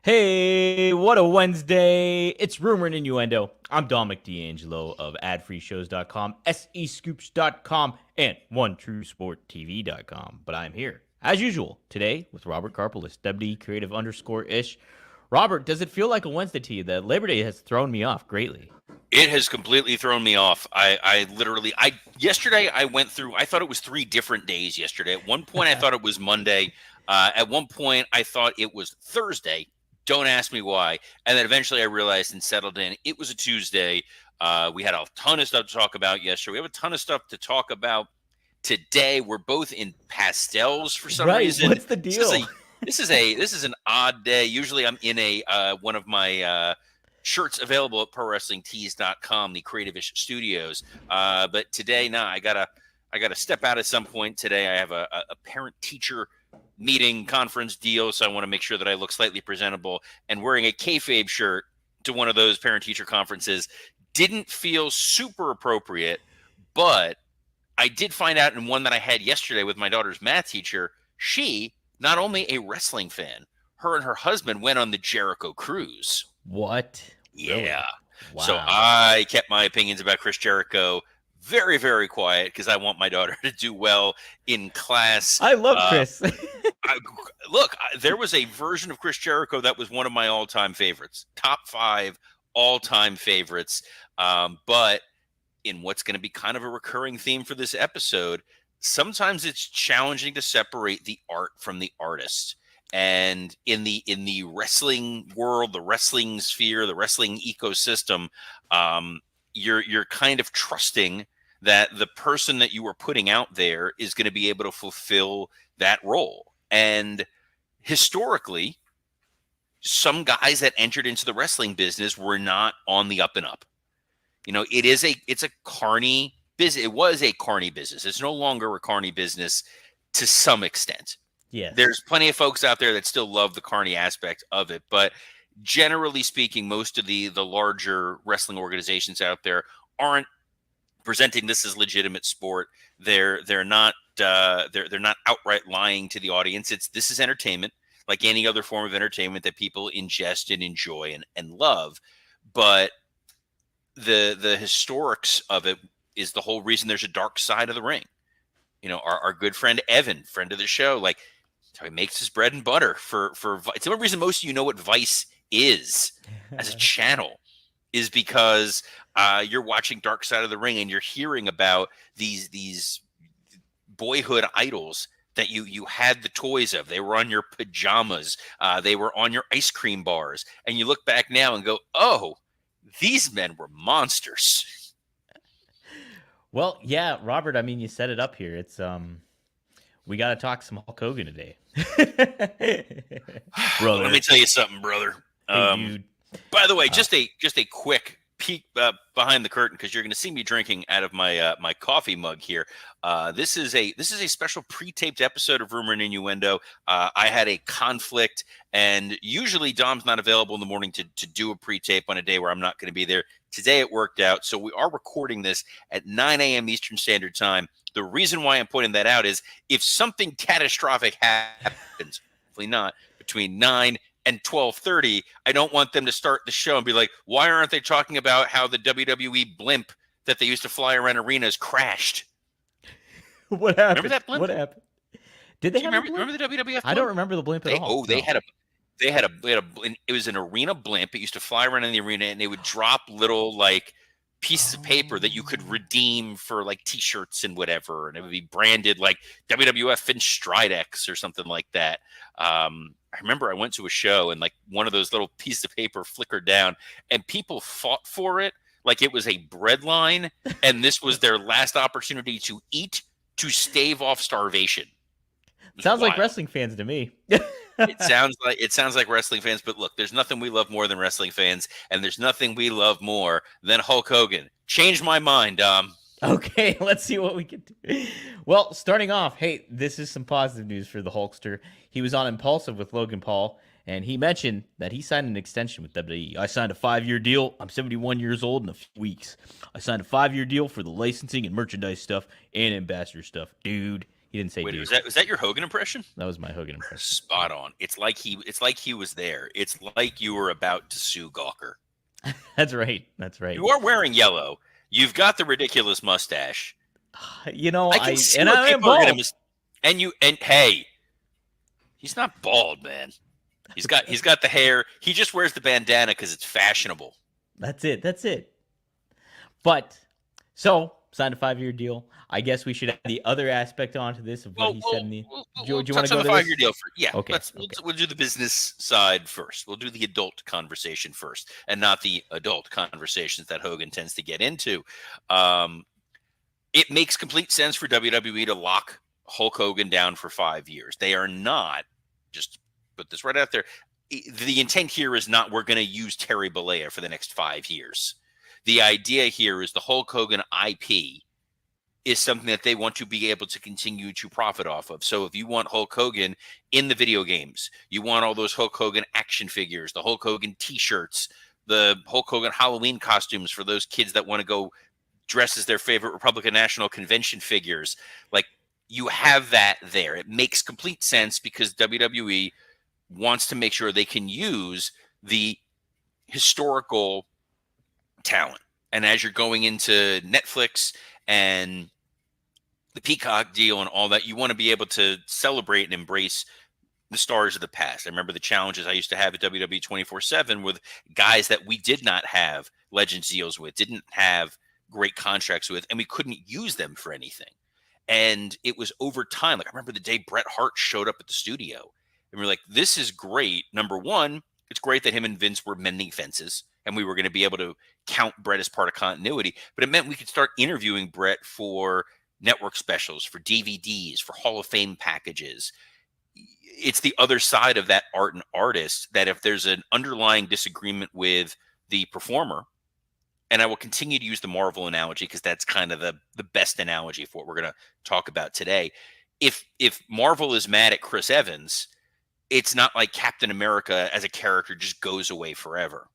Hey, what a Wednesday! It's Rumor and Innuendo. I'm Dominic D'Angelo of adfreeshows.com, SEscoops.com, and OneTrueSportTV.com. But I'm here, as usual, today with Robert Karpelis, WD Creative _ish. Robert, does it feel like a Wednesday to you? The Labor Day has thrown me off greatly. It has completely thrown me off. Yesterday I went through, I thought it was 3 different days yesterday. At one point, I thought it was Monday. At one point, I thought it was Thursday. Don't ask me why. And then eventually I realized and settled in it was a Tuesday. We had a ton of stuff to talk about yesterday. We have a ton of stuff to talk about today. We're both in pastels for some Right, reason. what's the deal? This is an odd day. Usually I'm in one of my shirts available at prowrestlingtees.com, the creative-ish studios. But today, I gotta step out at some point today. I have a parent-teacher meeting conference deal, so I want to make sure that I look slightly presentable. And wearing a kayfabe shirt to one of those parent-teacher conferences didn't feel super appropriate, but I did find out in one that I had yesterday with my daughter's math teacher, she, not only a wrestling fan, her and her husband went on the Jericho cruise. What? Yeah. Really? So Wow. I kept my opinions about Chris Jericho very, very quiet because I want my daughter to do well in class. I love Chris. There was a version of Chris Jericho that was one of my all-time favorites, top 5 all-time favorites. But in what's going to be kind of a recurring theme for this episode, sometimes it's challenging to separate the art from the artist. And in the wrestling world, the wrestling sphere, the wrestling ecosystem, you're kind of trusting that the person that you are putting out there is going to be able to fulfill that role. And historically, some guys that entered into the wrestling business were not on the up and up. You know, it's a carny business. It was a carny business. It's no longer a carny business to some extent. Yes. There's plenty of folks out there that still love the carny aspect of it, but generally speaking, most of the larger wrestling organizations out there aren't presenting this as legitimate sport. They're not outright lying to the audience. This is entertainment, like any other form of entertainment that people ingest and enjoy and love. But the historics of it is the whole reason there's a dark side of the ring. You know, our good friend Evan, friend of the show, like how he makes his bread and butter for it's the only reason most of you know what Vice is as a channel is because you're watching Dark Side of the Ring and you're hearing about these boyhood idols that you had the toys of. They were on your pajamas. They were on your ice cream bars. And you look back now and go, oh, these men were monsters. Well, yeah, Robert, I mean, you set it up here. It's we got to talk some Hulk Hogan today. Brother. Let me tell you something, brother. Hey, dude. By the way, just a quick peek behind the curtain because you're going to see me drinking out of my my coffee mug here. This is a special pre-taped episode of Rumor and Innuendo. I had a conflict, and usually Dom's not available in the morning to do a pre-tape on a day where I'm not going to be there. Today it worked out, so we are recording this at 9 a.m. Eastern Standard Time. The reason why I'm pointing that out is if something catastrophic happens, hopefully not, between 9 and 12:30, I don't want them to start the show and be like, why aren't they talking about how the WWE blimp that they used to fly around arenas crashed? What happened? Remember that blimp? What happened? Did they remember the WWF blimp? I don't remember the blimp at all. They had a it was an arena blimp. It used to fly around in the arena and they would drop little like pieces of paper that you could redeem for like t-shirts and whatever, and it would be branded like WWF Finch Stridex or something like that. I remember I went to a show and like one of those little pieces of paper flickered down and people fought for it like it was a bread line and this was their last opportunity to eat to stave off starvation. Sounds like wrestling fans to me. It sounds like wrestling fans, but look, there's nothing we love more than wrestling fans, and there's nothing we love more than Hulk Hogan. Change my mind, Dom. Okay, let's see what we can do. Well, starting off, hey, this is some positive news for the Hulkster. He was on Impaulisve with Logan Paul, and he mentioned that he signed an extension with WWE. I signed a 5-year deal. I'm 71 years old in a few weeks. I signed a 5-year deal for the licensing and merchandise stuff and ambassador stuff. Dude, He didn't say Wait, dude. was that your Hogan impression? That was my Hogan impression. Spot on. It's like he was there. It's like you were about to sue Gawker. That's right. That's right. You are wearing yellow. You've got the ridiculous mustache. You know, I can see and what I am people are bald. gonna and hey, he's not bald, man. He's got the hair. He just wears the bandana because it's fashionable. That's it. That's it. But so signed a 5-year deal. I guess we should add the other aspect onto this of what he said in the. Do you want to go to the 5-year deal for? Yeah. Okay. We'll do the business side first. We'll do the adult conversation first, and not the adult conversations that Hogan tends to get into. It makes complete sense for WWE to lock Hulk Hogan down for 5 years. They are not, just put this right out there, the intent here is not we're going to use Terry Bollea for the next 5 years. The idea here is the Hulk Hogan IP is something that they want to be able to continue to profit off of. So if you want Hulk Hogan in the video games, you want all those Hulk Hogan action figures, the Hulk Hogan t-shirts, the Hulk Hogan Halloween costumes for those kids that want to go dress as their favorite Republican National Convention figures, like, you have that there. It makes complete sense because WWE wants to make sure they can use the historical talent. And as you're going into Netflix and the Peacock deal and all that, you want to be able to celebrate and embrace the stars of the past. I remember the challenges I used to have at WWE 24/7 with guys that we did not have Legends deals with, didn't have great contracts with, and we couldn't use them for anything. And it was over time. Like, I remember the day Bret Hart showed up at the studio, and we were like, this is great. Number one, it's great that him and Vince were mending fences, and we were going to be able to count Bret as part of continuity. But it meant we could start interviewing Bret for network specials, for DVDs, for Hall of Fame packages. It's the other side of that art and artist, that if there's an underlying disagreement with the performer, and I will continue to use the Marvel analogy because that's kind of the best analogy for what we're going to talk about today. If Marvel is mad at Chris Evans, it's not like Captain America as a character just goes away forever.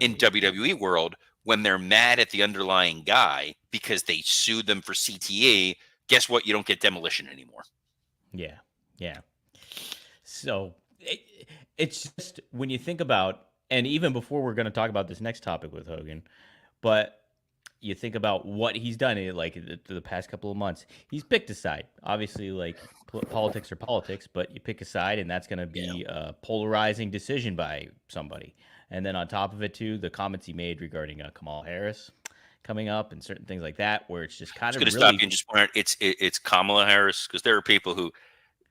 Right. In WWE world, when they're mad at the underlying guy because they sued them for CTE, guess what? You don't get Demolition anymore. Yeah. Yeah. So it's just, when you think about, and even before we're going to talk about this next topic with Hogan, but you think about what he's done in, like, the past couple of months, he's picked a side. Obviously, like, politics are politics, but you pick a side, and that's going to be a polarizing decision by somebody. And then on top of it, too, the comments he made regarding Kamala Harris coming up and certain things like that, where it's just kind of really... Stop you and just point out it's Kamala Harris, because there are people who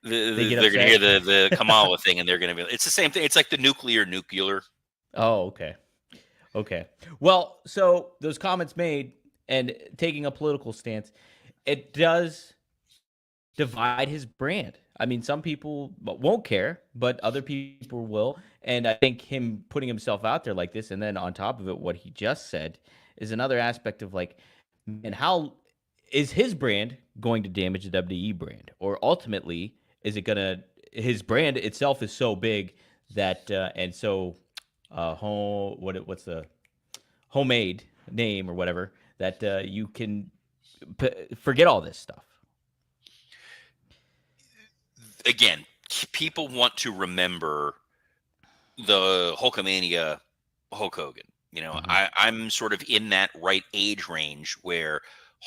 they're going to hear the Kamala thing, and they're going to be... It's the same thing. It's like the nuclear. Oh, okay. Okay. Well, so those comments made and taking a political stance, it does divide his brand. I mean, some people won't care, but other people will. And I think him putting himself out there like this, and then on top of it, what he just said, is another aspect of, like, and how is his brand going to damage the WWE brand? Or ultimately, is it going to, his brand itself is so big that, and so, what's the homemade name or whatever, that you can forget all this stuff. Again, people want to remember the Hulkamania Hulk Hogan. You know, I'm sort of in that right age range where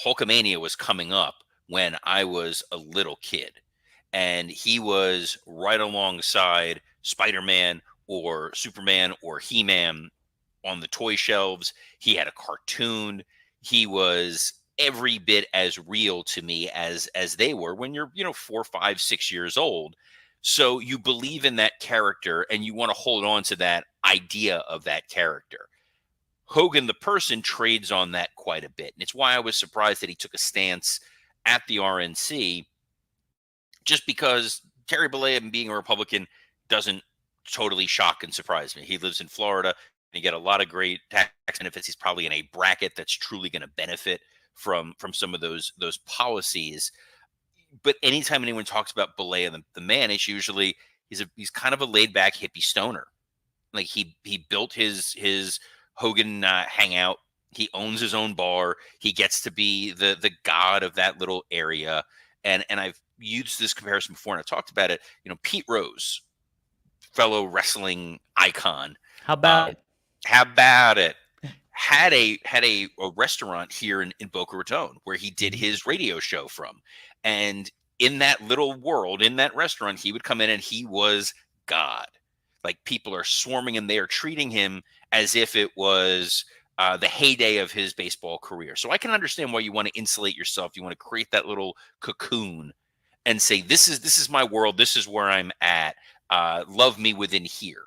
Hulkamania was coming up when I was a little kid, and he was right alongside Spider-Man or Superman or He-Man on the toy shelves. He had a cartoon. He was every bit as real to me as they were when you're, 4, 5, 6 years old. So you believe in that character and you want to hold on to that idea of that character. Hogan, the person, trades on that quite a bit. And it's why I was surprised that he took a stance at the RNC, just because Terry Bollea being a Republican doesn't totally shock and surprise me. He lives in Florida. You get a lot of great tax benefits. He's probably in a bracket that's truly going to benefit from some of those policies. But anytime anyone talks about Bollea, the man, it's usually he's kind of a laid back hippie stoner. Like he built his Hogan hangout. He owns his own bar. He gets to be the god of that little area. and I've used this comparison before, and I talked about it. Pete Rose, fellow wrestling icon. How about it? How about it? Had a restaurant here in Boca Raton where he did his radio show from, and in that little world, in that restaurant, he would come in and he was God. Like, people are swarming and they are treating him as if it was the heyday of his baseball career. So I can understand why you want to insulate yourself. You want to create that little cocoon and say, this is my world. This is where I'm at. Love me within here.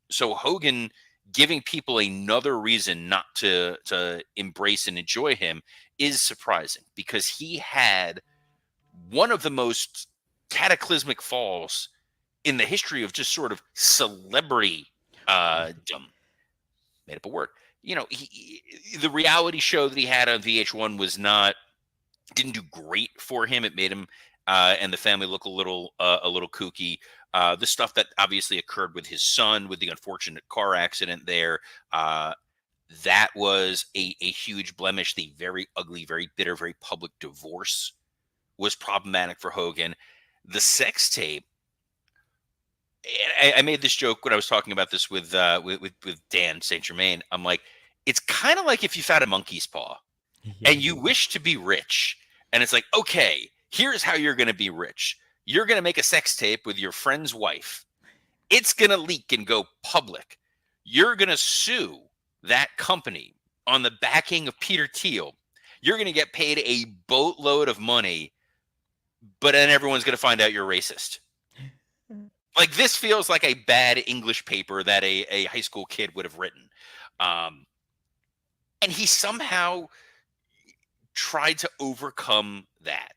So Hogan giving people another reason not to embrace and enjoy him is surprising, because he had one of the most cataclysmic falls in the history of just sort of celebrity made up a word. The reality show that he had on VH1 didn't do great for him. It made him and the family look a little kooky. The stuff that obviously occurred with his son, with the unfortunate car accident there, that was a huge blemish. The very ugly, very bitter, very public divorce was problematic for Hogan. The sex tape. I made this joke when I was talking about this with Dan St. Germain. I'm like, it's kind of like if you found a monkey's paw and you wish to be rich, and it's like, okay, here's how you're going to be rich. You're going to make a sex tape with your friend's wife. It's going to leak and go public. You're going to sue that company on the backing of Peter Thiel. You're going to get paid a boatload of money, but then everyone's going to find out you're racist. Like, this feels like a bad English paper that a high school kid would have written. And he somehow tried to overcome that.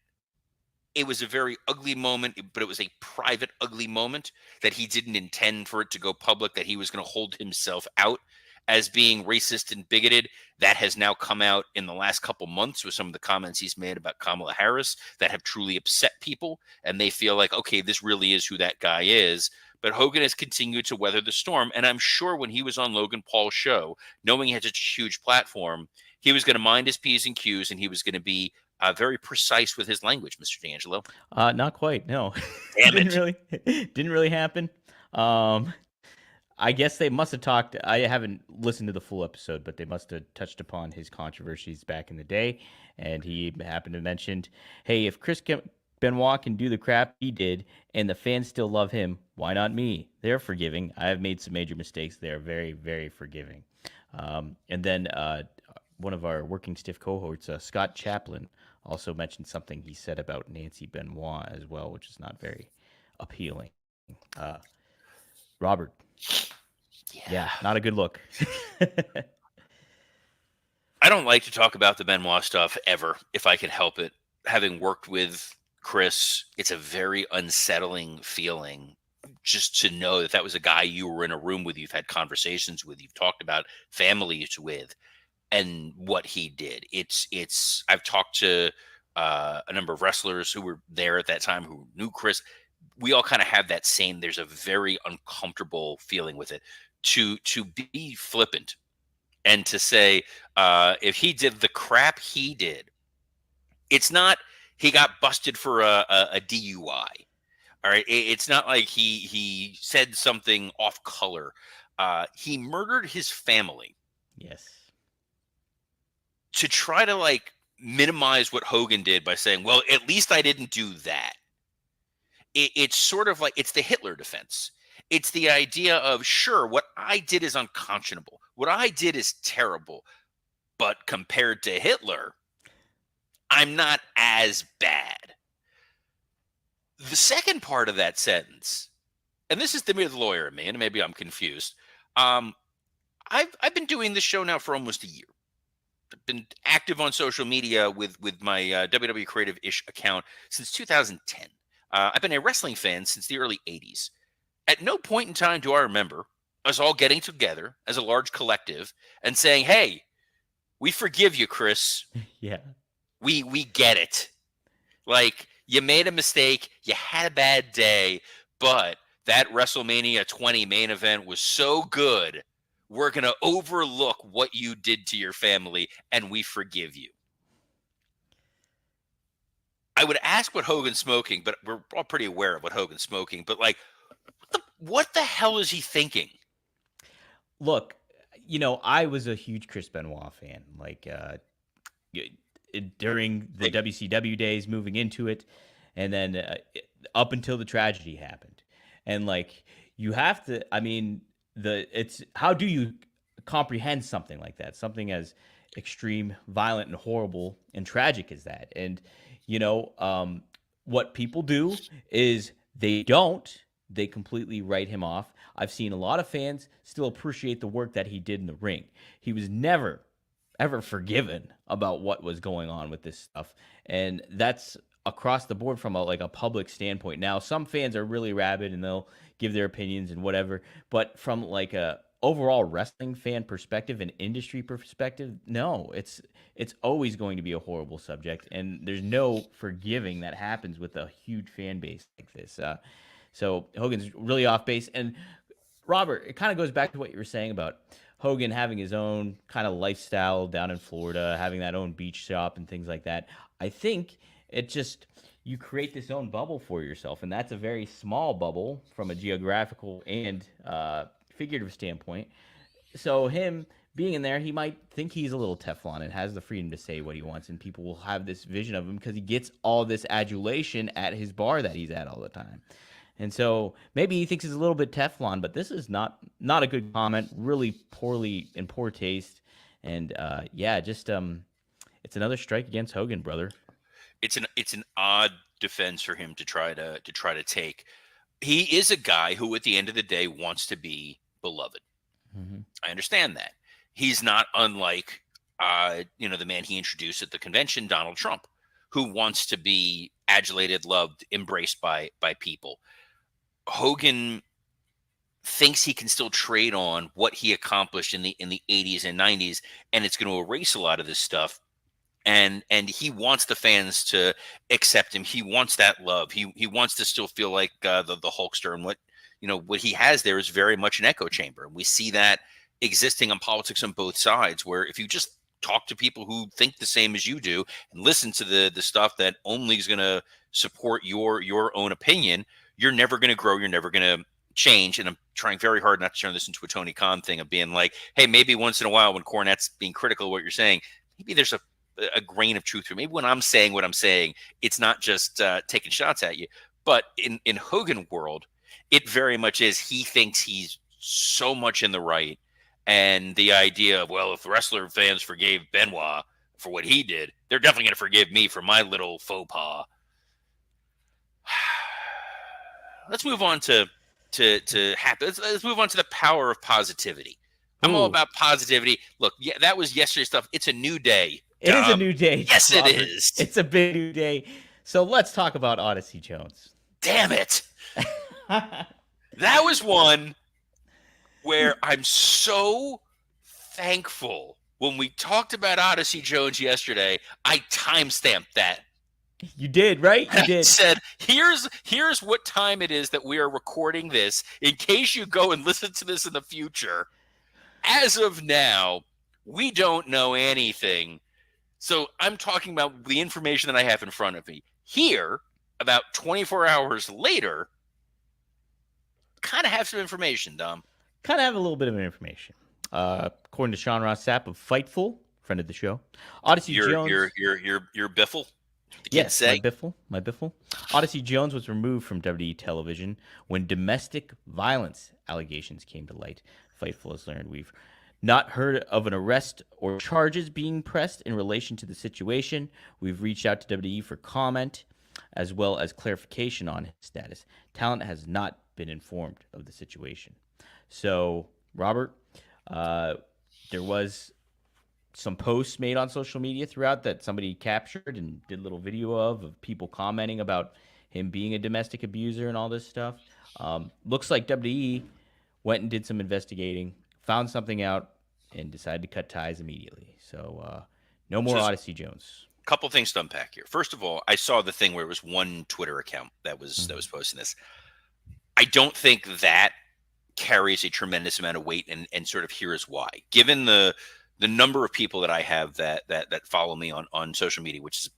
It was a very ugly moment, but it was a private, ugly moment that he didn't intend for it to go public, that he was going to hold himself out as being racist and bigoted. That has now come out in the last couple months with some of the comments he's made about Kamala Harris that have truly upset people, and they feel like, okay, this really is who that guy is. But Hogan has continued to weather the storm, and I'm sure when he was on Logan Paul's show, knowing he had such a huge platform, he was going to mind his P's and Q's, and he was going to be very precise with his language, Mr. D'Angelo. Not quite. No, Damn it. Didn't really happen. I guess they must have talked. I haven't listened to the full episode, but they must have touched upon his controversies back in the day, and he happened to mention, "Hey, if Chris Benoit can do the crap he did, and the fans still love him, why not me? They're forgiving. I have made some major mistakes. They're very, very forgiving." And then one of our working stiff cohorts, Scott Chaplin, also mentioned something he said about Nancy Benoit as well, which is not very appealing. Robert. Yeah, not a good look. I don't like to talk about the Benoit stuff ever, if I can help it. Having worked with Chris, it's a very unsettling feeling just to know that that was a guy you were in a room with, you've had conversations with, you've talked about families with, and what he did. I've talked to a number of wrestlers who were there at that time who knew Chris. We all kind of have that same, there's a very uncomfortable feeling with it. To be flippant and to say, if he did the crap he did, it's not he got busted for a DUI. All right. It's not like he said something off color. He murdered his family. Yes. To try to like minimize what Hogan did by saying, well, at least I didn't do that. It's sort of like, it's the Hitler defense. It's the idea of, sure, what I did is unconscionable. What I did is terrible. But compared to Hitler, I'm not as bad. The second part of that sentence, and this is the lawyer in me, and maybe I'm confused. I've been doing this show now for almost a year. I've been active on social media with my WWE Creative-ish account since 2010. I've been a wrestling fan since the early 80s. At no point in time do I remember us all getting together as a large collective and saying, hey, we forgive you, Chris. Yeah. We get it. Like, you made a mistake, you had a bad day, but that WrestleMania 20 main event was so good, we're going to overlook what you did to your family, and we forgive you. I would ask what Hogan's smoking, but we're all pretty aware of what Hogan's smoking. But like, what the hell is he thinking? Look, I was a huge Chris Benoit fan. Like during the Hey, WCW days, moving into it, and then up until the tragedy happened, and like you have to. I mean, it's how do you comprehend something like that? Something as extreme, violent, and horrible and tragic as that, and you know, um, what people do is they don't. They completely write him off. I've seen a lot of fans still appreciate the work that he did in the ring. He was never ever forgiven about what was going on with this stuff, and that's across the board from a public standpoint. Now some fans are really rabid and they'll give their opinions and whatever, but from like a overall wrestling fan perspective and industry perspective, no, it's always going to be a horrible subject, and there's no forgiving that happens with a huge fan base like this. So Hogan's really off base. And Robert, it kind of goes back to what you were saying about Hogan having his own kind of lifestyle down in Florida, having that own beach shop and things like that. I think it just you create this own bubble for yourself, and that's a very small bubble from a geographical and figurative standpoint. So him being in there, he might think he's a little Teflon and has the freedom to say what he wants, and people will have this vision of him because he gets all this adulation at his bar that he's at all the time. And so maybe he thinks he's a little bit Teflon, but this is not a good comment. Really poorly in poor taste, and yeah, just it's another strike against Hogan, brother. it's an odd defense for him to try to take. He is a guy who, at the end of the day, wants to be beloved. Mm-hmm. I understand that. He's not unlike, the man he introduced at the convention, Donald Trump, who wants to be adulated, loved, embraced by people. Hogan thinks he can still trade on what he accomplished in the 80s and 90s, and it's going to erase a lot of this stuff. And he wants the fans to accept him. He wants that love. He wants to still feel like the Hulkster, and what he has there is very much an echo chamber. And we see that existing in politics on both sides, where if you just talk to people who think the same as you do and listen to the stuff that only is going to support your own opinion, you're never going to grow. You're never going to change. And I'm trying very hard not to turn this into a Tony Khan thing of being like, hey, maybe once in a while when Cornette's being critical of what you're saying, maybe there's a grain of truth here. Maybe when I'm saying what I'm saying, it's not just taking shots at you. But in Hogan world, it very much is. He thinks he's so much in the right. And the idea of, well, if the wrestler fans forgave Benoit for what he did, they're definitely going to forgive me for my little faux pas. Let's move on to happy. Let's move on to the power of positivity. I'm all Ooh, about positivity. Look, yeah, that was yesterday's stuff. It's a new day. it is a new day. Yes, it Robert. is. It's a big new day. So let's talk about Odyssey Jones. Damn it. That was one where I'm so thankful. When we talked about Odyssey Jones yesterday, I timestamped that. You did, right? You I did. said, here's what time it is that we are recording this in case you go and listen to this in the future. As of now, we don't know anything. So I'm talking about the information that I have in front of me. Here, about 24 hours later, kind of have some information, Dom. Kind of have a little bit of information. According to Sean Ross Sapp of Fightful, friend of the show, Odyssey Jones. Your biffle. The kids Yes, say. my biffle. Odyssey Jones was removed from WWE television when domestic violence allegations came to light. Fightful has learned we've not heard of an arrest or charges being pressed in relation to the situation. We've reached out to WWE for comment as well as clarification on his status. Talent has not been informed of the situation. So, Robert, there was some posts made on social media throughout that somebody captured and did a little video of people commenting about him being a domestic abuser and all this stuff. Looks like WWE went and did some investigating, found something out, and decided to cut ties immediately. So no more Odyssey Jones. Couple things to unpack here. First of all, I saw the thing where it was one Twitter account that was posting this. I don't think that carries a tremendous amount of weight, and sort of here is why. Given the number of people that I have that follow me on social media, which is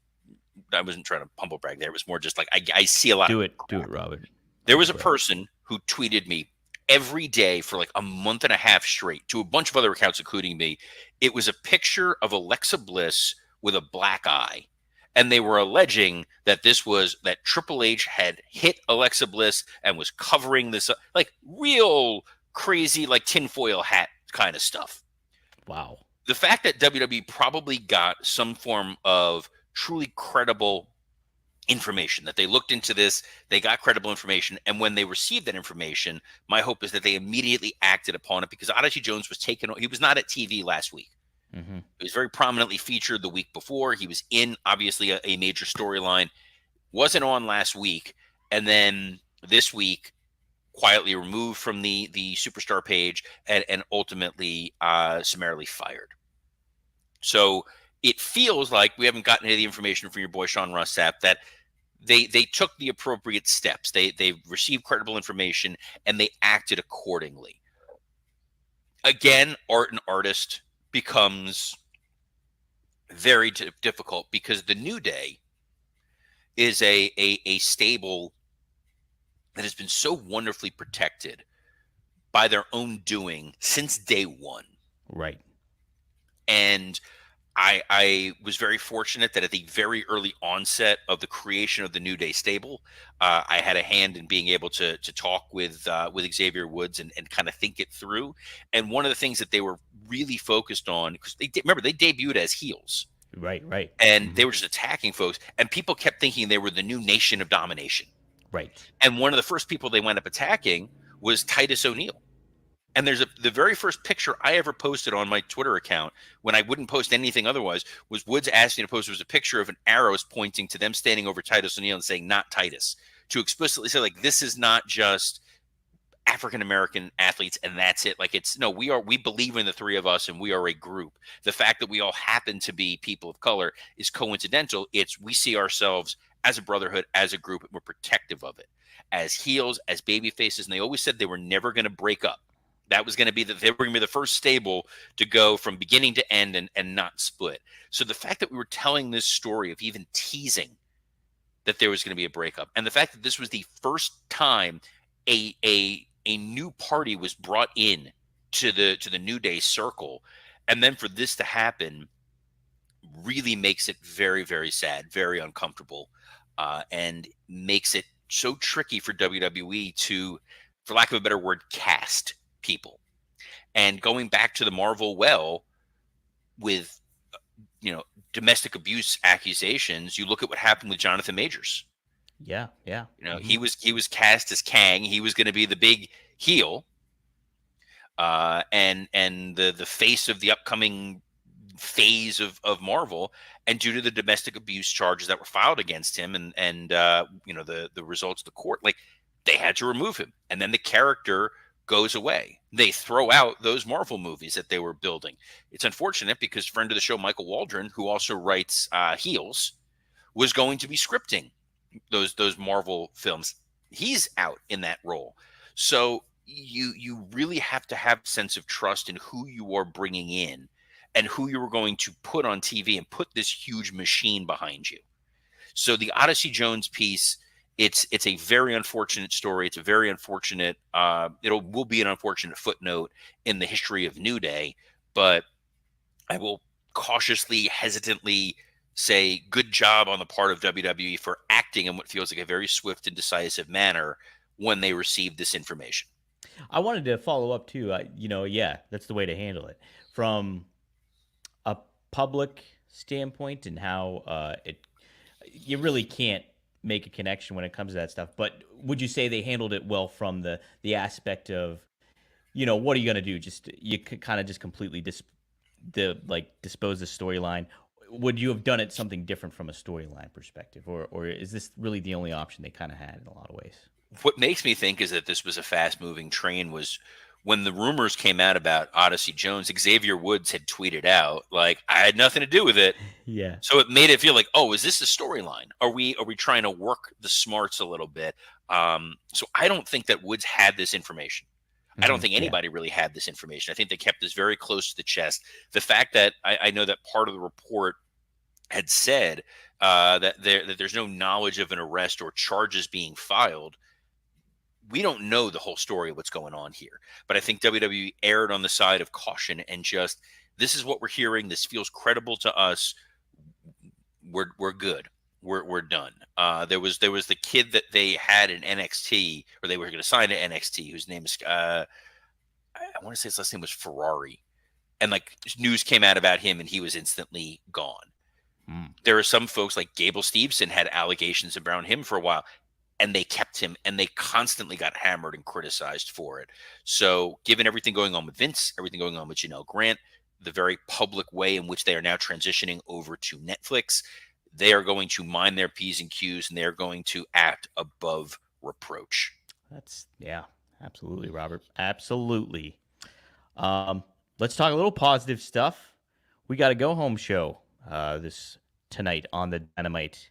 I wasn't trying to humble brag there. It was more just like I see a lot. Do it, Robert. There was a person who tweeted me every day for like a month and a half straight to a bunch of other accounts, including me. It was a picture of Alexa Bliss with a black eye. And they were alleging that that Triple H had hit Alexa Bliss and was covering this up, like real crazy, like tinfoil hat kind of stuff. Wow. The fact that WWE probably got some form of truly credible information, that they looked into this, they got credible information, and when they received that information, my hope is that they immediately acted upon it, because Odyssey Jones was he was not at TV last week. Mm-hmm. He was very prominently featured the week before. He was in, obviously, a major storyline. Wasn't on last week, and then this week, quietly removed from the superstar page and ultimately summarily fired. So it feels like we haven't gotten any of the information from your boy Sean Ross Sapp that they took the appropriate steps. They received credible information and they acted accordingly. Again, art and artist becomes very difficult, because the New Day is a stable that has been so wonderfully protected by their own doing since day one. Right. And I was very fortunate that at the very early onset of the creation of the New Day stable, I had a hand in being able to talk with Xavier Woods and kind of think it through. And one of the things that they were really focused on, because remember they debuted as heels, right, and they were just attacking folks, and people kept thinking they were the new Nation of Domination, right. And one of the first people they wound up attacking was Titus O'Neil. And there's the very first picture I ever posted on my Twitter account, when I wouldn't post anything otherwise, was Woods asked me to post. It was a picture of an arrows pointing to them standing over Titus O'Neil and saying, "Not Titus," to explicitly say, like, this is not just African-American athletes and that's it. Like, it's no, we believe in the three of us and we are a group. The fact that we all happen to be people of color is coincidental. We see ourselves as a brotherhood, as a group, and we're protective of it. As heels, as baby faces, and they always said they were never going to break up. That was going to be they were going to be the first stable to go from beginning to end and not split. So the fact that we were telling this story of even teasing that there was going to be a breakup, and the fact that this was the first time a new party was brought in to the New Day circle, and then for this to happen really makes it very, very sad, very uncomfortable, and makes it so tricky for WWE to, for lack of a better word, cast people. And going back to the Marvel well with domestic abuse accusations, you look at what happened with Jonathan Majors. Yeah. He was cast as Kang. He was going to be the big heel, and the face of the upcoming phase of Marvel. And due to the domestic abuse charges that were filed against him and the results of the court, like, they had to remove him, and then the character goes away. They throw out those Marvel movies that they were building. It's unfortunate, because friend of the show Michael Waldron, who also writes Heels, was going to be scripting those Marvel films. He's out in that role. So you really have to have a sense of trust in who you are bringing in and who you are going to put on TV and put this huge machine behind you. So the Odyssey Jones piece, it's a very unfortunate story. It's a very unfortunate, will be an unfortunate footnote in the history of New Day, but I will cautiously, hesitantly say good job on the part of WWE for acting in what feels like a very swift and decisive manner when they received this information. I wanted to follow up too. That's the way to handle it from a public standpoint, and how you really can't make a connection when it comes to that stuff. But would you say they handled it well from the aspect of, what are you going to do? Just you could kind of just completely dispose the storyline. Would you have done it something different from a storyline perspective, or is this really the only option they kind of had in a lot of ways? What makes me think is that this was a fast-moving train was when the rumors came out about Odyssey Jones. Xavier Woods had tweeted out, like, I had nothing to do with it. Yeah. So it made it feel like, oh, is this a storyline? Are we trying to work the smarts a little bit? So I don't think that Woods had this information. I don't think anybody really had this information. I think they kept this very close to the chest. The fact that I know that part of the report had said that there's no knowledge of an arrest or charges being filed. We don't know the whole story of what's going on here, but I think WWE erred on the side of caution and just, this is what we're hearing. This feels credible to us. We're good. We're done. There was the kid that they had in NXT, or they were going to sign to NXT, whose name is I want to say his last name was Ferrari, and like news came out about him, and he was instantly gone. There are some folks like Gable Steveson had allegations around him for a while, and they kept him, and they constantly got hammered and criticized for it. So given everything going on with Vince, everything going on with Janelle Grant, the very public way in which they are now transitioning over to Netflix, they are going to mind their P's and Q's, and they're going to act above reproach. Yeah, absolutely, Robert. Absolutely. Let's talk a little positive stuff. We got a go-home show this tonight on the Dynamite.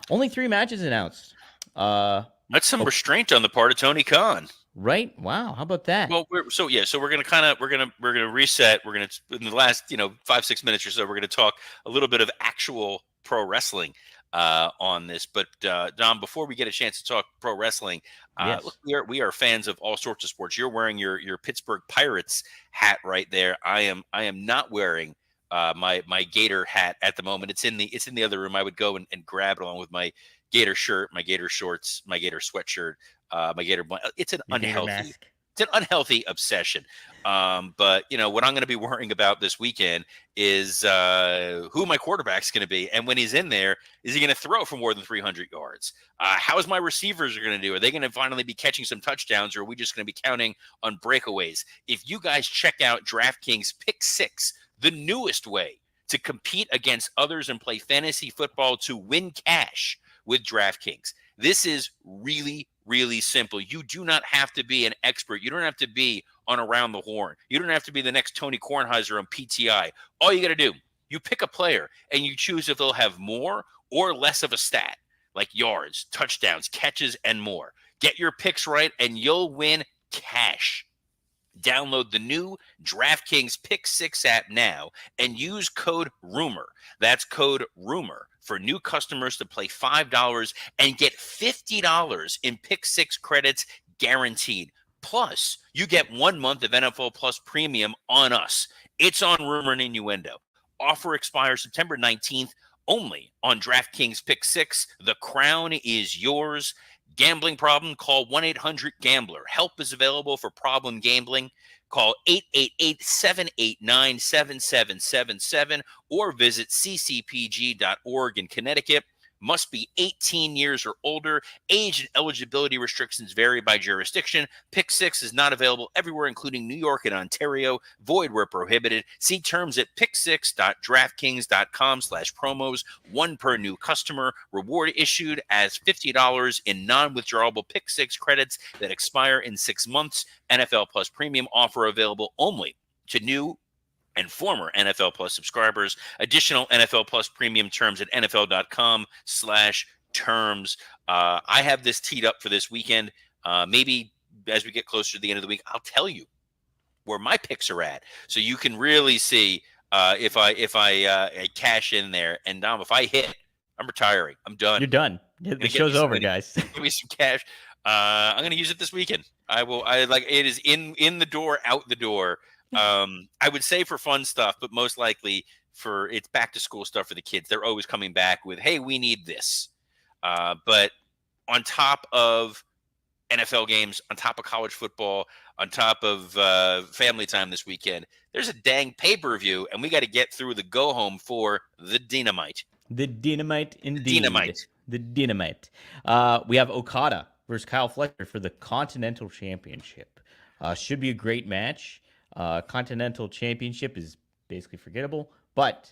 Only 3 matches announced. That's some restraint on the part of Tony Khan. Right? Wow. How about that? Well, we're gonna reset. We're gonna, in the last 5-6 minutes or so, we're gonna talk a little bit of actual pro wrestling on this. But Dom, before we get a chance to talk pro wrestling, yes. Look, we are fans of all sorts of sports. You're wearing your Pittsburgh Pirates hat right there. I am not wearing my Gator hat at the moment. It's in the other room. I would go and grab it along with my Gator shirt, my Gator shorts, my Gator sweatshirt, my Gator. It's an unhealthy obsession. But what I'm going to be worrying about this weekend is who my quarterback's going to be, and when he's in there, is he going to throw for more than 300 yards? How's my receivers are going to do? Are they going to finally be catching some touchdowns, or are we just going to be counting on breakaways? If you guys check out DraftKings Pick 6, the newest way to compete against others and play fantasy football to win cash with DraftKings. This is really, really simple. You do not have to be an expert. You don't have to be on Around the Horn. You don't have to be the next Tony Kornheiser on PTI. All you got to do, you pick a player and you choose if they'll have more or less of a stat, like yards, touchdowns, catches, and more. Get your picks right and you'll win cash. Download the new DraftKings Pick 6 app now and use code RUMOR. That's code RUMOR for new customers to play $5 and get $50 in Pick 6 credits guaranteed. Plus, you get 1 month of NFL Plus Premium on us. It's on Rumor and Innuendo. Offer expires September 19th only on DraftKings Pick 6. The crown is yours. Gambling problem? Call 1-800-GAMBLER. Help is available for problem gambling. Call 888-789-7777 or visit ccpg.org in Connecticut. Must be 18 years or older. Age and eligibility restrictions vary by jurisdiction. Pick 6 is not available everywhere, including New York and Ontario. Void where prohibited. See terms at pick6.draftkings.com/promos. 1 per new customer. Reward issued as $50 in non-withdrawable Pick 6 credits that expire in 6 months. NFL Plus Premium offer available only to new and former NFL Plus subscribers. Additional NFL Plus Premium terms at NFL.com/terms. I have this teed up for this weekend. Maybe as we get closer to the end of the week, I'll tell you where my picks are at, so you can really see if I cash in there. And Dom, if I hit, I'm retiring. I'm done. You're done. The show's over, guys. Give me some cash. I'm going to use it this weekend. It is in the door, out the door. I would say for fun stuff, but most likely it's back to school stuff for the kids. They're always coming back with, hey, we need this. But on top of NFL games, on top of college football, on top of family time this weekend, there's a dang pay-per-view, and we got to get through the go-home for the Dynamite. The Dynamite, indeed. The Dynamite. We have Okada versus Kyle Fletcher for the Continental Championship. Should be a great match. Continental Championship is basically forgettable, but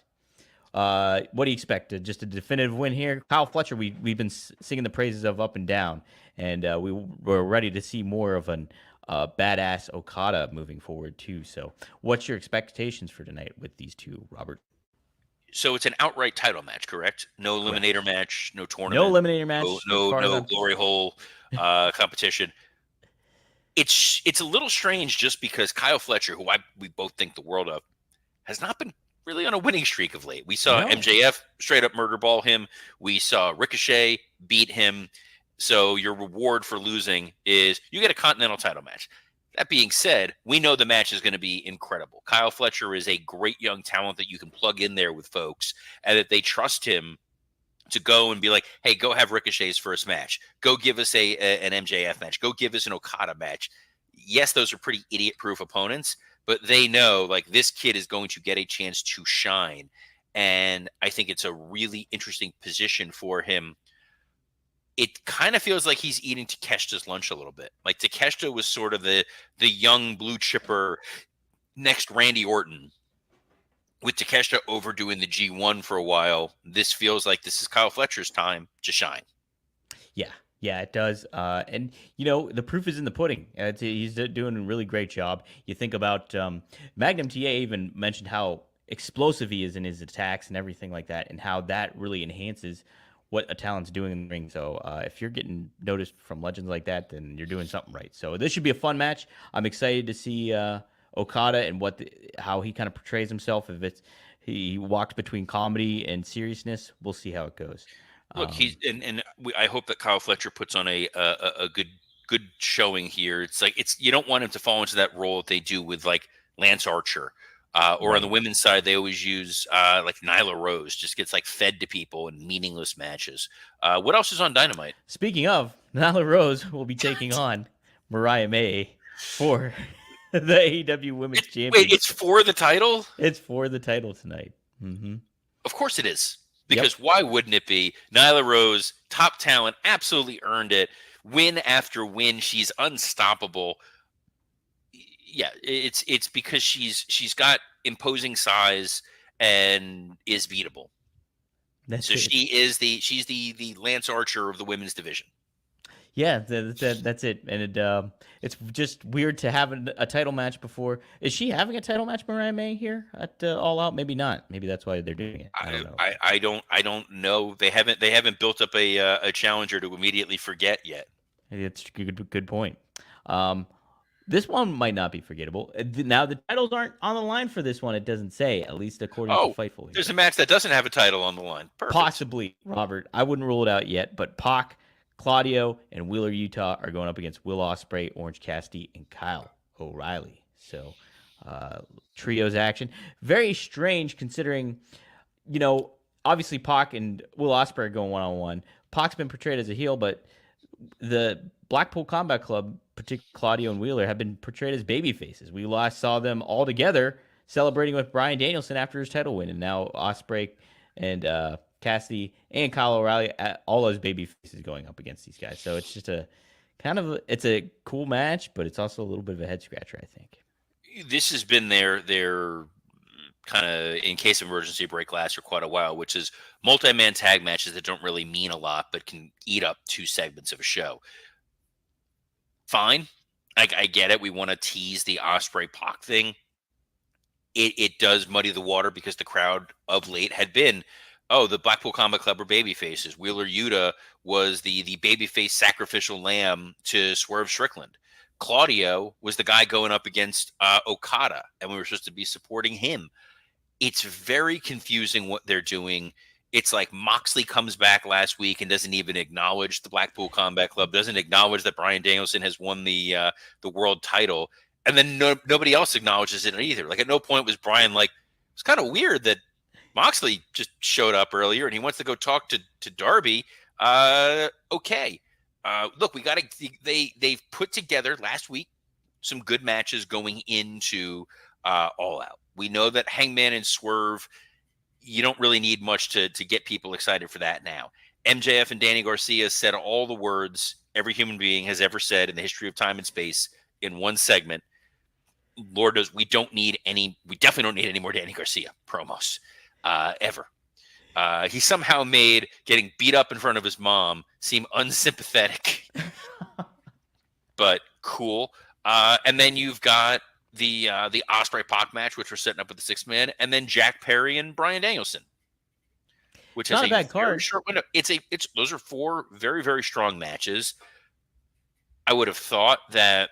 what do you expect? Just a definitive win here? Kyle Fletcher, we've been singing the praises of up and down, and we're ready to see more of an badass Okada moving forward too. So what's your expectations for tonight with these two, Robert? So it's an outright title match, correct? No eliminator match, no tournament. No eliminator match. No glory hole competition. It's a little strange just because Kyle Fletcher, who we both think the world of, has not been really on a winning streak of late. We saw No. MJF straight up murder ball him. We saw Ricochet beat him. So your reward for losing is you get a Continental title match. That being said, we know the match is going to be incredible. Kyle Fletcher is a great young talent that you can plug in there with folks, and that they trust him to go and be like, hey, go have Ricochet's first match. Go give us an MJF match. Go give us an Okada match. Yes, those are pretty idiot-proof opponents, but they know like this kid is going to get a chance to shine. And I think it's a really interesting position for him. It kind of feels like he's eating Takeshita's lunch a little bit. Like Takeshita was sort of the young blue chipper next Randy Orton. With Takeshita overdoing the G1 for a while, this feels like this is Kyle Fletcher's time to shine. Yeah, it does. And, the proof is in the pudding. He's doing a really great job. You think about Magnum TA even mentioned how explosive he is in his attacks and everything like that, and how that really enhances what a talent's doing in the ring. So if you're getting noticed from legends like that, then you're doing something right. So this should be a fun match. I'm excited to see Okada and how he kind of portrays himself. If he walks between comedy and seriousness, we'll see how it goes. Look, I hope that Kyle Fletcher puts on a good showing here. It's like you don't want him to fall into that role that they do with like Lance Archer. Or on the women's side, they always use like Nyla Rose, just gets like fed to people in meaningless matches. What else is on Dynamite? Speaking of, Nyla Rose will be taking on Mariah May for the AEW Women's Championship. Wait, it's for the title? It's for the title tonight. Mm-hmm. Of course it is. Because why wouldn't it be? Nyla Rose, top talent, absolutely earned it. Win after win, she's unstoppable. Yeah, it's because she's got imposing size and is beatable. She's the Lance Archer of the women's division. Yeah, that's it. And it's just weird to have a title match before. Is she having a title match, Mariah May, here at All Out? Maybe not. Maybe that's why they're doing it. I don't know. I don't know. They haven't built up a challenger to immediately forget yet. It's a good point. This one might not be forgettable. Now, the titles aren't on the line for this one. It doesn't say, at least according to Fightful. Here. There's a match that doesn't have a title on the line. Perfect. Possibly, Robert. I wouldn't rule it out yet, but Pac, Claudio, and Wheeler Utah are going up against Will Ospreay, Orange Cassidy, and Kyle O'Reilly. So, trios action. Very strange considering, obviously Pac and Will Ospreay are going one-on-one. Pac's been portrayed as a heel, but the Blackpool Combat Club, particularly Claudio and Wheeler, have been portrayed as baby faces. We last saw them all together celebrating with Bryan Danielson after his title win, and now Ospreay and Cassidy and Kyle O'Reilly, all those baby faces going up against these guys. So it's just it's a cool match, but it's also a little bit of a head scratcher, I think. This has been their kind of in case of emergency break last for quite a while, which is multi-man tag matches that don't really mean a lot, but can eat up 2 segments of a show. Fine. I get it. We want to tease the Ospreay Pac thing. It does muddy the water because the crowd of late had been, the Blackpool Combat Club are baby faces. Wheeler Yuta was the babyface sacrificial lamb to Swerve Strickland. Claudio was the guy going up against Okada, and we were supposed to be supporting him. It's very confusing what they're doing. It's like Moxley comes back last week and doesn't even acknowledge the Blackpool Combat Club, doesn't acknowledge that Bryan Danielson has won the world title, and then nobody else acknowledges it either. Like at no point was Bryan like, it's kind of weird that Moxley just showed up earlier and he wants to go talk to Darby. Okay. Look, they've put together last week some good matches going into All Out. We know that Hangman and Swerve, you don't really need much to get people excited for that now. MJF and Danny Garcia said all the words every human being has ever said in the history of time and space in one segment. Lord knows we definitely don't need any more Danny Garcia promos ever. He somehow made getting beat up in front of his mom seem unsympathetic, but cool. And then you've got the Ospreay Pac match, which we're setting up with the 6th man, and then Jack Perry and Bryan Danielson, which is a bad card. Short window. Those are 4 very, very strong matches. I would have thought that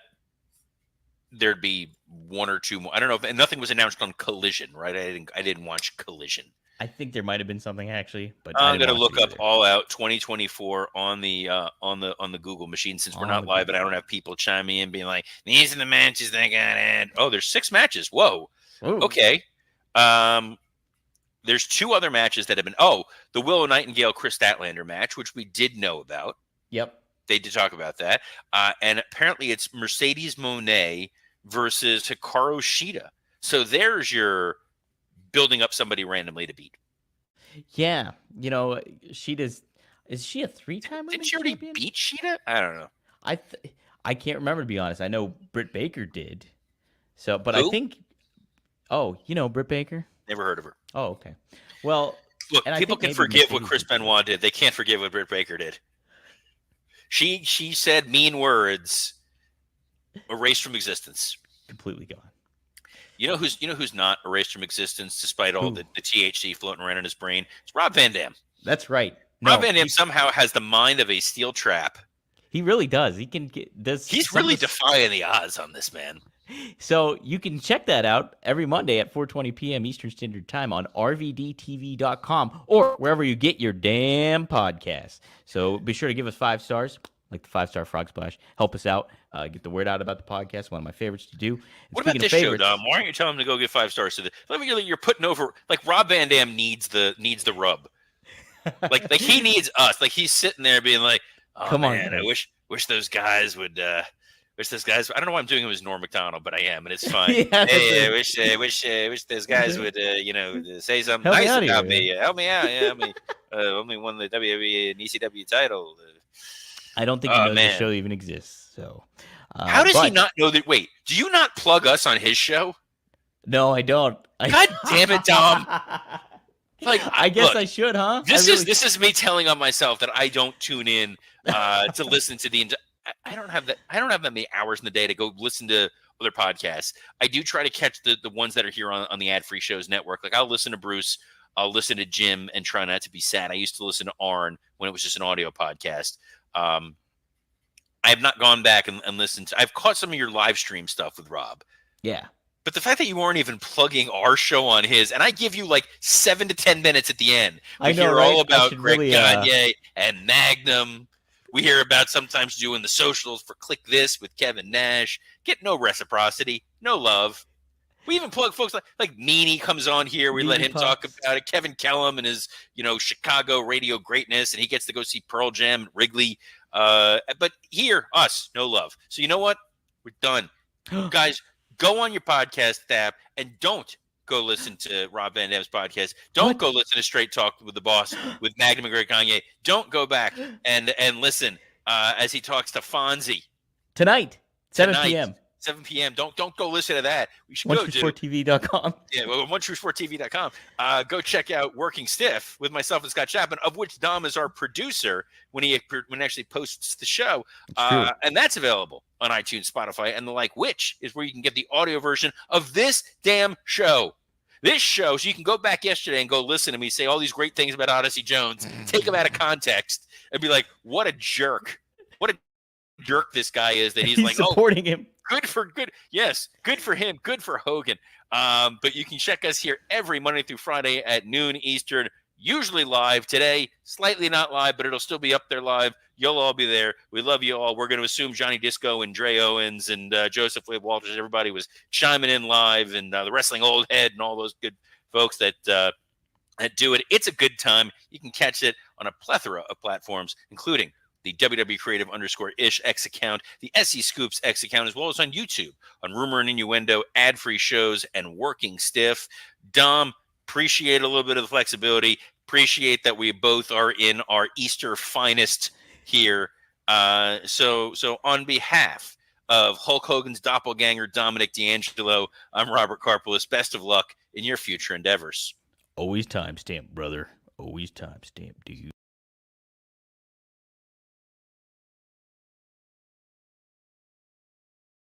there'd be one or two more. I don't know, and nothing was announced on Collision, right? I didn't watch Collision. I think there might have been something actually, but I'm gonna look up All Out 2024 on the Google machine since we're not live, and I don't have people chiming in being like, "These are the matches that got in." Oh, there's 6 matches. Whoa. Ooh. Okay. There's 2 other matches that have been. Oh, the Willow Nightingale Chris Statlander match, which we did know about. Yep. They did talk about that, and apparently it's Mercedes Moné versus Hikaru Shida. So there's your building up somebody randomly to beat. Yeah, is she a 3-time Didn't she already beat Shida? I don't know. I can't remember, to be honest. I know Britt Baker did. So, but Who? I think. Oh, Britt Baker? Never heard of her. Oh, okay. Well, look, people can forgive what Chris Benoit did. They can't forgive what Britt Baker did. She said mean words, erased from existence. Completely gone. You know who's not erased from existence despite all the THC floating around in his brain? It's Rob Van Dam. That's right. Rob Van Dam somehow has the mind of a steel trap. He really does. He can get this. He's really defying the odds on this, man. So you can check that out every Monday at 4:20 p.m. Eastern Standard Time on rvdtv.com or wherever you get your damn podcasts. So be sure to give us 5 stars, like the 5-star Frog Splash. Help us out. Get the word out about the podcast. One of my favorites to do. And what about this show, Dom? Why aren't you telling him to go get 5 stars? You're putting over, like, Rob Van Dam needs the rub. like he needs us. Like, he's sitting there being like, "Oh, come man, on, I wish those guys would." Wish those guys. I don't know why I'm doing him as Norm Macdonald, but I am, and it's fine. Hey, I wish those guys would, say something nice about me. Help me out. Yeah, only won the WWE and ECW title. I don't think he knows the show even exists. So, how does he not know that? Wait, do you not plug us on his show? No, I don't. God damn it, Dom. Like, I guess I should, huh? This is me telling on myself that I don't tune in to listen to the. I don't have that many hours in the day to go listen to other podcasts. I do try to catch the ones that are here on the Ad Free Shows network. Like, I'll listen to Bruce, I'll listen to Jim, and try not to be sad. I used to listen to Arn when it was just an audio podcast. I have not gone back and listened to. I've caught some of your live stream stuff with Rob. Yeah. But the fact that you weren't even plugging our show on his, and I give you like 7 to 10 minutes at the end. We hear all about Greg Gagne and Magnum. We hear about sometimes doing the socials for Click This with Kevin Nash. Get no reciprocity, no love. We even plug folks like Meanie comes on here. We let him talk about it. Kevin Kellum and his, Chicago radio greatness, and he gets to go see Pearl Jam at Wrigley. But here, us, no love. So you know what? We're done. Guys, go on your podcast app and don't go listen to Rob Van Dam's podcast. Don't go listen to Straight Talk with the Boss with Magnum and Greg Gagne. Don't go back and listen as he talks to Fonzie tonight, 7 p.m. 7 p.m. Don't go listen to that. We should go to OneTrueSportTV.com. Yeah, well, OneTrueSportTV.com. Go check out Working Stiff with myself and Scott Chapman, of which Dom is our producer when he actually posts the show. And that's available on iTunes, Spotify, and the like, which is where you can get the audio version of this damn show. This show, so you can go back yesterday and go listen to me say all these great things about Odyssey Jones, take them out of context, and be like, what a jerk. What a jerk this guy is that he's like, supporting him. Good. Yes, good for him. Good for Hogan. But you can check us here every Monday through Friday at noon Eastern, usually live. Today, slightly not live, but it'll still be up there live. You'll all be there. We love you all. We're going to assume Johnny Disco and Dre Owens and Joseph Wade Walters, everybody was chiming in live, and the Wrestling Old Head and all those good folks that do it. It's a good time. You can catch it on a plethora of platforms, including the WWE Creative _ish X account, the SE Scoops X account, as well as on YouTube, on Rumor and Innuendo, ad-free shows, and Working Stiff. Dom, appreciate a little bit of the flexibility. Appreciate that we both are in our Easter finest here. So on behalf of Hulk Hogan's doppelganger, Dominic D'Angelo, I'm Robert Karpolis. Best of luck in your future endeavors. Always timestamp, brother. Always timestamp, dude.